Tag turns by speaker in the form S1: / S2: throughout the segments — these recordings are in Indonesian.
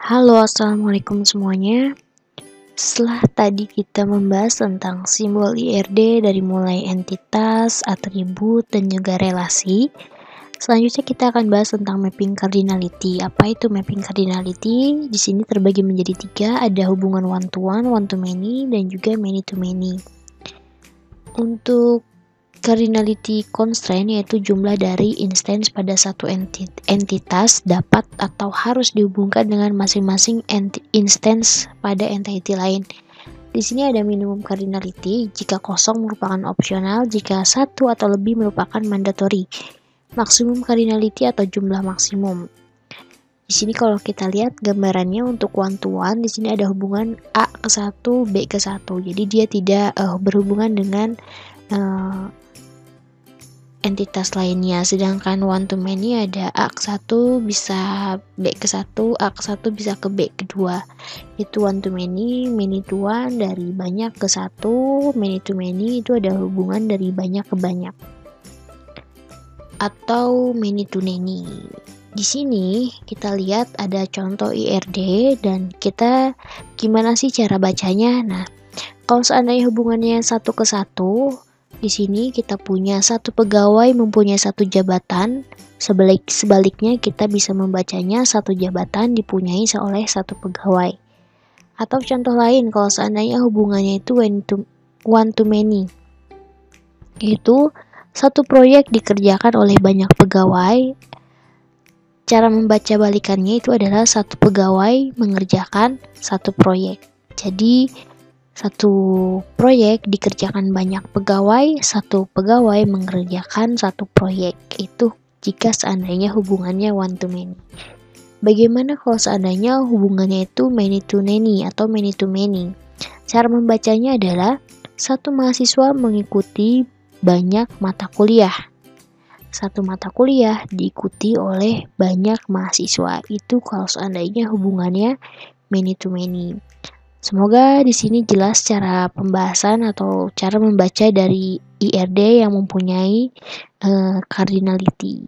S1: Halo, assalamualaikum semuanya. Setelah tadi kita membahas tentang simbol IRD dari mulai entitas, atribut, dan juga relasi, selanjutnya kita akan bahas tentang mapping cardinality. Apa itu mapping cardinality? Di sini terbagi menjadi 3, ada hubungan one to one, one to many, dan juga many to many. Untuk cardinality constraint yaitu jumlah dari instance pada satu entitas dapat atau harus dihubungkan dengan masing-masing instance pada entity lain. Di sini ada minimum cardinality jika kosong merupakan opsional, jika satu atau lebih merupakan mandatory. Maksimum cardinality atau jumlah maksimum. Di sini kalau kita lihat gambarannya untuk one to one, di sini ada hubungan A ke 1, B ke 1. Jadi dia tidak berhubungan dengan entitas lainnya, sedangkan one to many ada A ke 1 bisa B ke 1, A ke 1 bisa ke B kedua. Itu one to many, many to one dari banyak ke 1, many to many itu ada hubungan dari banyak ke banyak. Atau many to many. Di sini kita lihat ada contoh IRD dan kita gimana sih cara bacanya? Nah, kalau seandainya hubungannya 1 ke 1, di sini kita punya satu pegawai mempunyai satu jabatan, sebaliknya kita bisa membacanya satu jabatan dipunyai oleh satu pegawai. Atau contoh lain, kalau seandainya hubungannya itu one to many, itu satu proyek dikerjakan oleh banyak pegawai. Cara membaca balikannya itu adalah satu pegawai mengerjakan satu proyek. Jadi satu proyek dikerjakan banyak pegawai, satu pegawai mengerjakan satu proyek. Itu jika seandainya hubungannya one to many. Bagaimana kalau seandainya hubungannya itu many to many atau many to many? Cara membacanya adalah satu mahasiswa mengikuti banyak mata kuliah. Satu mata kuliah diikuti oleh banyak mahasiswa. Itu kalau seandainya hubungannya many to many. Semoga di sini jelas cara pembahasan atau cara membaca dari IRD yang mempunyai cardinality.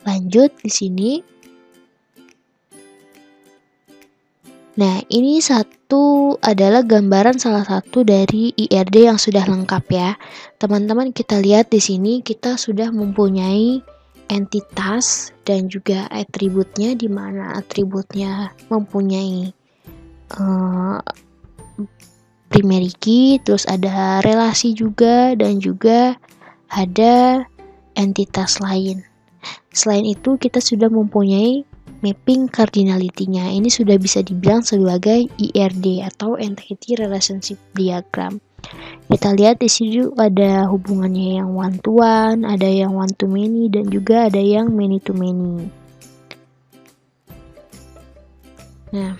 S1: Lanjut di sini. Nah, ini adalah gambaran salah satu dari IRD yang sudah lengkap ya. Teman-teman kita lihat di sini kita sudah mempunyai entitas dan juga atributnya, di mana atributnya mempunyai primary key, terus ada relasi juga, dan juga ada entitas lain. Selain itu kita sudah mempunyai mapping cardinality-nya. Ini sudah bisa dibilang sebagai IRD atau Entity Relationship Diagram. Kita lihat di sini ada hubungannya yang one to one, ada yang one to many, dan juga ada yang many to many. Nah,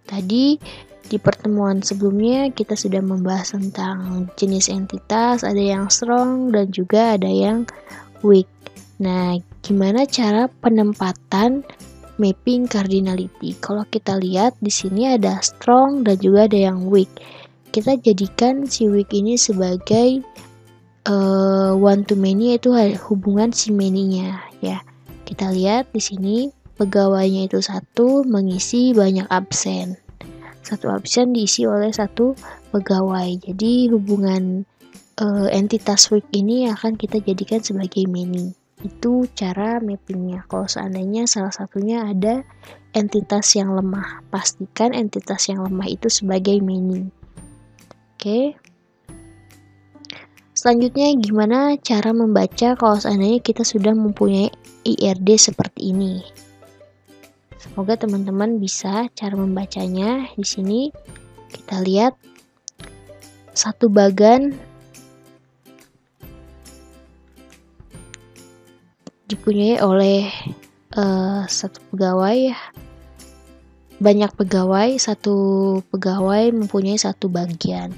S1: tadi di pertemuan sebelumnya kita sudah membahas tentang jenis entitas, ada yang strong dan juga ada yang weak. Nah, gimana cara penempatan mapping cardinality? Kalau kita lihat di sini ada strong dan juga ada yang weak. Kita jadikan si weak ini sebagai one to many, itu hubungan si many-nya ya. Kita lihat di sini pegawainya itu satu mengisi banyak absen. Satu absen diisi oleh satu pegawai. Jadi hubungan entitas weak ini akan kita jadikan sebagai many. Itu cara mappingnya. Kalau seandainya salah satunya ada entitas yang lemah, pastikan entitas yang lemah itu sebagai many. Oke. Selanjutnya gimana cara membaca kalau seandainya kita sudah mempunyai IRD seperti ini? Semoga teman-teman bisa cara membacanya. Di sini kita lihat satu bagan dipunyai oleh satu pegawai, banyak pegawai, satu pegawai mempunyai satu bagian.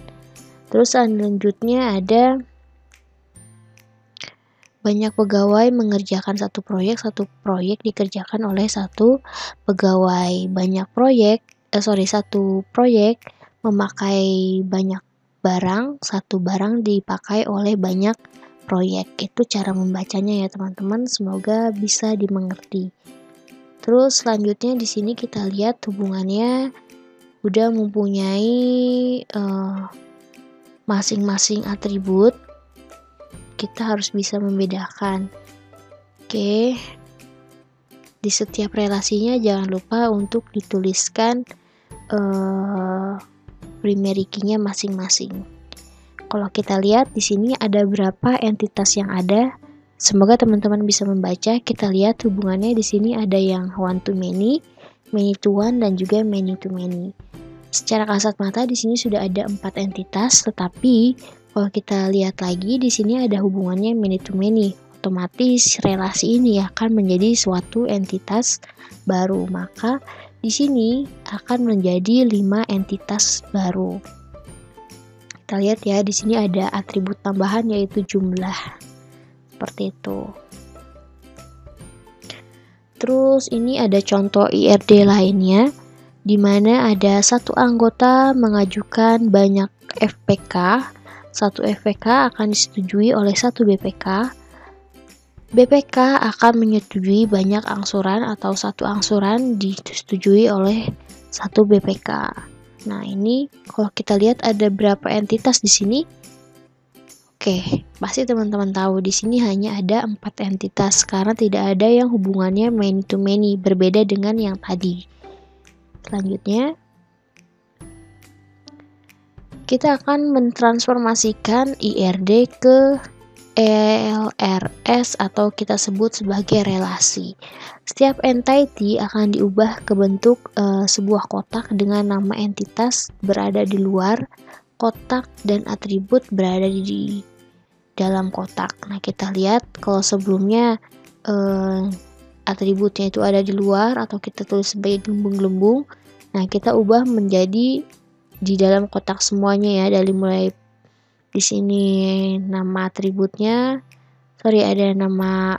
S1: Terus selanjutnya ada banyak pegawai mengerjakan satu proyek dikerjakan oleh satu pegawai. Satu proyek memakai banyak barang, satu barang dipakai oleh banyak proyek. Itu cara membacanya ya teman-teman, semoga bisa dimengerti. Terus selanjutnya di sini kita lihat hubungannya udah mempunyai masing-masing atribut. Kita harus bisa membedakan. Oke. Di setiap relasinya jangan lupa untuk dituliskan primary key-nya masing-masing. Kalau kita lihat di sini ada berapa entitas yang ada. Semoga teman-teman bisa membaca. Kita lihat hubungannya di sini ada yang one to many to one, dan juga many to many. Secara kasat mata di sini sudah ada 4 entitas, tetapi kalau kita lihat lagi di sini ada hubungannya many to many. Otomatis relasi ini akan menjadi suatu entitas baru. Maka di sini akan menjadi 5 entitas baru. Kita lihat ya, di sini ada atribut tambahan yaitu jumlah. Seperti itu. Terus ini ada contoh IRD lainnya, di mana ada satu anggota mengajukan banyak FPK. Satu FPK akan disetujui oleh satu BPK. BPK akan menyetujui banyak angsuran atau satu angsuran disetujui oleh satu BPK. Nah, ini kalau kita lihat ada berapa entitas di sini? Oke, pasti teman-teman tahu di sini hanya ada 4 entitas karena tidak ada yang hubungannya many to many, berbeda dengan yang tadi. Selanjutnya, kita akan mentransformasikan IRD ke LRS atau kita sebut sebagai relasi. Setiap entity akan diubah ke bentuk sebuah kotak dengan nama entitas berada di luar kotak dan atribut berada di dalam kotak. Nah, kita lihat kalau sebelumnya atributnya itu ada di luar atau kita tulis sebagai gelembung-gelembung. Nah, kita ubah menjadi di dalam kotak semuanya ya, dari mulai di sini nama atributnya, ada nama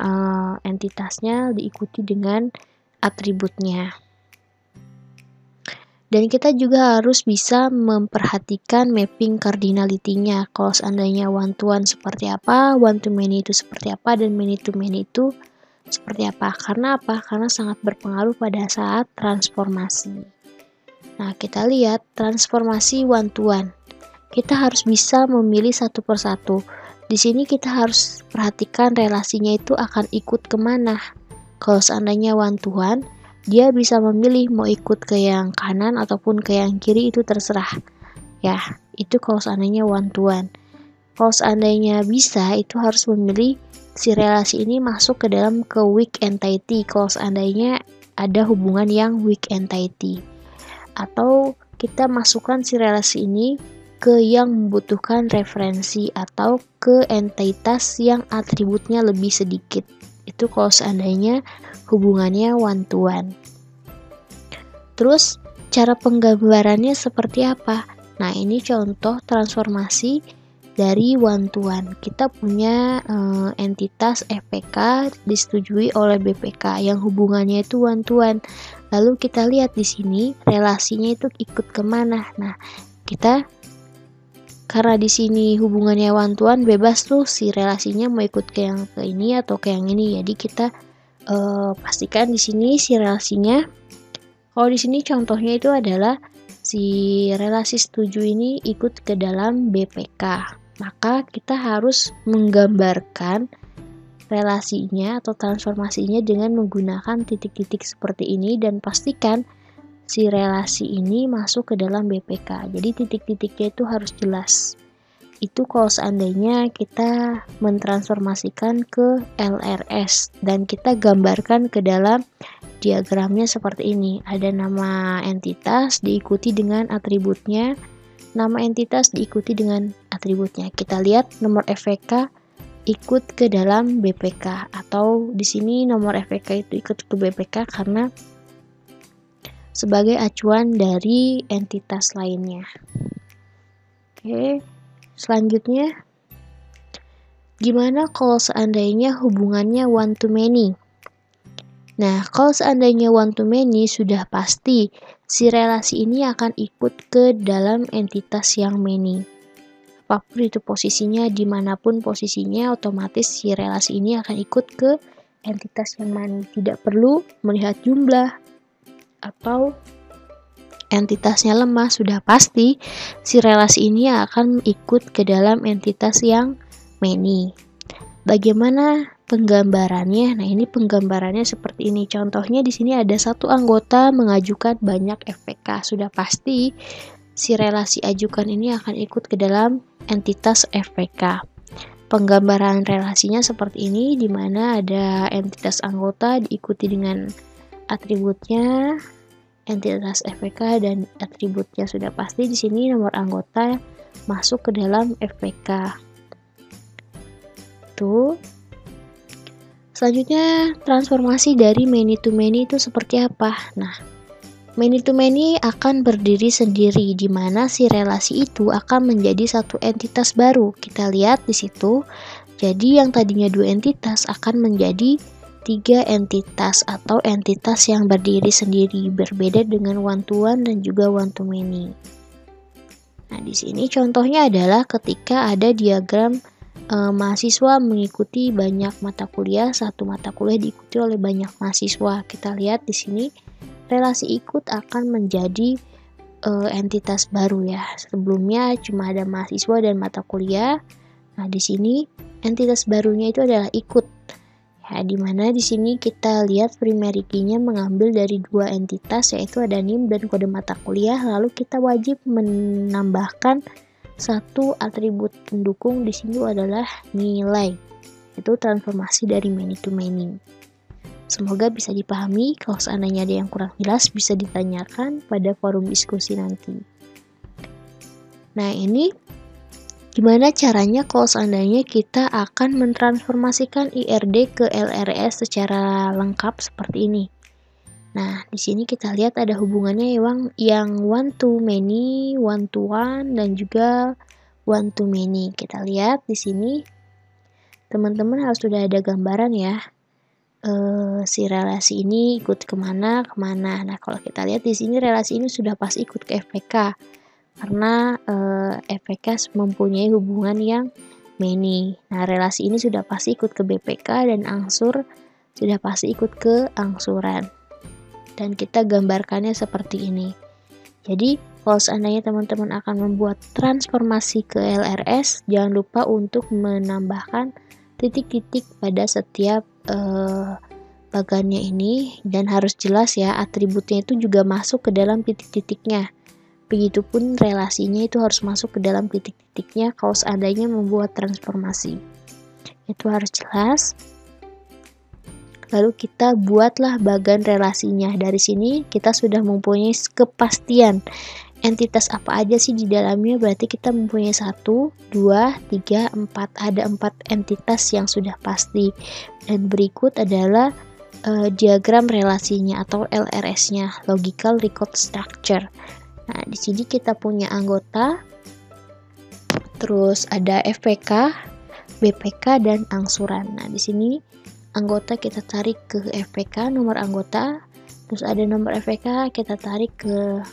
S1: entitasnya diikuti dengan atributnya. Dan kita juga harus bisa memperhatikan mapping cardinality-nya. Kalau seandainya one to one seperti apa, one to many itu seperti apa, dan many to many itu seperti apa. Karena apa? Karena sangat berpengaruh pada saat transformasi. Nah, kita lihat transformasi one to one. Kita harus bisa memilih satu persatu. Di sini kita harus perhatikan relasinya itu akan ikut kemana. Kalau seandainya one to one, dia bisa memilih mau ikut ke yang kanan ataupun ke yang kiri, itu terserah. Ya, itu kalau seandainya one to one. Kalau seandainya bisa, itu harus memilih si relasi ini masuk ke dalam ke weak entity. Kalau seandainya ada hubungan yang weak entity. Atau kita masukkan si relasi ini ke yang membutuhkan referensi atau ke entitas yang atributnya lebih sedikit. Itu kalau seandainya hubungannya one to one. Terus cara penggambarannya seperti apa? Nah, ini contoh transformasi dari one to one. Kita punya entitas FPK disetujui oleh BPK yang hubungannya itu one to one. Lalu kita lihat di sini relasinya itu ikut kemana. Nah, kita karena di sini hubungannya one to one, bebas tuh si relasinya mau ikut ke yang ke ini atau ke yang ini. Jadi kita pastikan di sini si relasinya. Kalau di sini contohnya itu adalah si relasi setuju ini ikut ke dalam BPK. Maka kita harus menggambarkan relasinya atau transformasinya dengan menggunakan titik-titik seperti ini dan pastikan si relasi ini masuk ke dalam BPK. Jadi titik-titiknya itu harus jelas. Itu kalau seandainya kita mentransformasikan ke LRS dan kita gambarkan ke dalam diagramnya seperti ini. Ada nama entitas diikuti dengan atributnya, nama entitas diikuti dengan atributnya. Kita lihat nomor FPK ikut ke dalam BPK, atau di sini nomor FPK itu ikut ke BPK karena sebagai acuan dari entitas lainnya. Oke, selanjutnya gimana kalau seandainya hubungannya one to many? Nah, kalau seandainya one to many, sudah pasti si relasi ini akan ikut ke dalam entitas yang many. Apapun itu posisinya, dimanapun posisinya, otomatis si relasi ini akan ikut ke entitas yang mana. Tidak perlu melihat jumlah atau entitasnya lemah, sudah pasti si relasi ini akan ikut ke dalam entitas yang many. Bagaimana penggambarannya? Nah, ini penggambarannya seperti ini. Contohnya di sini ada satu anggota mengajukan banyak FPK. Sudah pasti si relasi ajukan ini akan ikut ke dalam entitas FPK. Penggambaran relasinya seperti ini, di mana ada entitas anggota diikuti dengan atributnya, entitas FPK dan atributnya. Sudah pasti di sini nomor anggota masuk ke dalam FPK. Tuh. Selanjutnya, transformasi dari many to many itu seperti apa? Nah, many to many akan berdiri sendiri, di mana si relasi itu akan menjadi satu entitas baru. Kita lihat di situ. Jadi yang tadinya 2 entitas akan menjadi 3 entitas atau entitas yang berdiri sendiri, berbeda dengan one to one dan juga one to many. Nah, di sini contohnya adalah ketika ada diagram mahasiswa mengikuti banyak mata kuliah, satu mata kuliah diikuti oleh banyak mahasiswa. Kita lihat di sini relasi ikut akan menjadi entitas baru ya. Sebelumnya cuma ada mahasiswa dan mata kuliah. Nah, di sini entitas barunya itu adalah ikut. Ya, di mana di sini kita lihat primary key-nya mengambil dari 2 entitas, yaitu ada NIM dan kode mata kuliah. Lalu kita wajib menambahkan satu atribut pendukung, di sini adalah nilai. Itu transformasi dari many to many. Semoga bisa dipahami. Kalau seandainya ada yang kurang jelas bisa ditanyakan pada forum diskusi nanti. Nah, ini gimana caranya kalau seandainya kita akan mentransformasikan IRD ke LRS secara lengkap seperti ini. Nah, di sini kita lihat ada hubungannya yang one to many, one to one, dan juga one to many. Kita lihat di sini, teman-teman harus sudah ada gambaran ya. Si relasi ini ikut kemana. Nah, kalau kita lihat di sini relasi ini sudah pas ikut ke FPK. Karena FPK mempunyai hubungan yang many. Nah, relasi ini sudah pasti ikut ke BPK dan angsur sudah pasti ikut ke angsuran. Dan kita gambarkannya seperti ini. Jadi, kalau seandainya teman-teman akan membuat transformasi ke LRS, jangan lupa untuk menambahkan titik-titik pada setiap bagannya ini, dan harus jelas ya, atributnya itu juga masuk ke dalam titik-titiknya. Begitupun relasinya itu harus masuk ke dalam titik-titiknya kalau seandainya membuat transformasi. Itu harus jelas. Lalu kita buatlah bagan relasinya. Dari sini kita sudah mempunyai kepastian entitas apa aja sih di dalamnya. Berarti kita mempunyai 1, 2, 3, 4. Ada 4 entitas yang sudah pasti. Dan berikut adalah diagram relasinya atau LRS-nya, Logical Record Structure. Nah, di sini kita punya anggota, terus ada FPK, BPK, dan angsuran. Nah, di sini anggota kita tarik ke FPK, nomor anggota, terus ada nomor FPK, kita tarik ke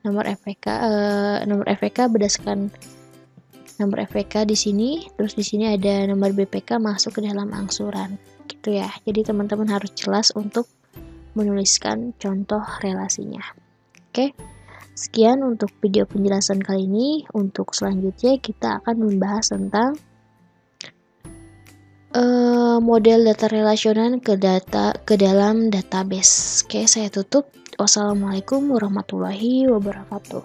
S1: nomor FPK berdasarkan nomor FPK di sini, terus di sini ada nomor BPK masuk ke dalam angsuran, gitu ya. Jadi teman-teman harus jelas untuk menuliskan contoh relasinya. Oke, sekian untuk video penjelasan kali ini. Untuk selanjutnya kita akan membahas tentang model data relasional ke dalam database. Oke, saya tutup. Wassalamualaikum warahmatullahi wabarakatuh.